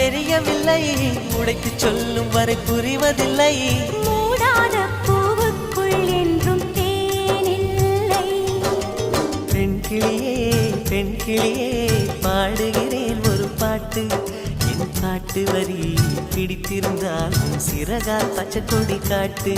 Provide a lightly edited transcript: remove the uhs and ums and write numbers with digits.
தெரியவில்லை, உடைத்து சொல்லும் வரை புரிவதில்லை. மூடாத பூவுக்குள் என்றும் தேனில்லை. பெண் கிளியே பெண் கிளியே பாடுகிறேன் ஒரு பாட்டு. என் பாட்டு வரி பிடித்திருந்தால் சிறகால் பச்சை கொடி காட்டு.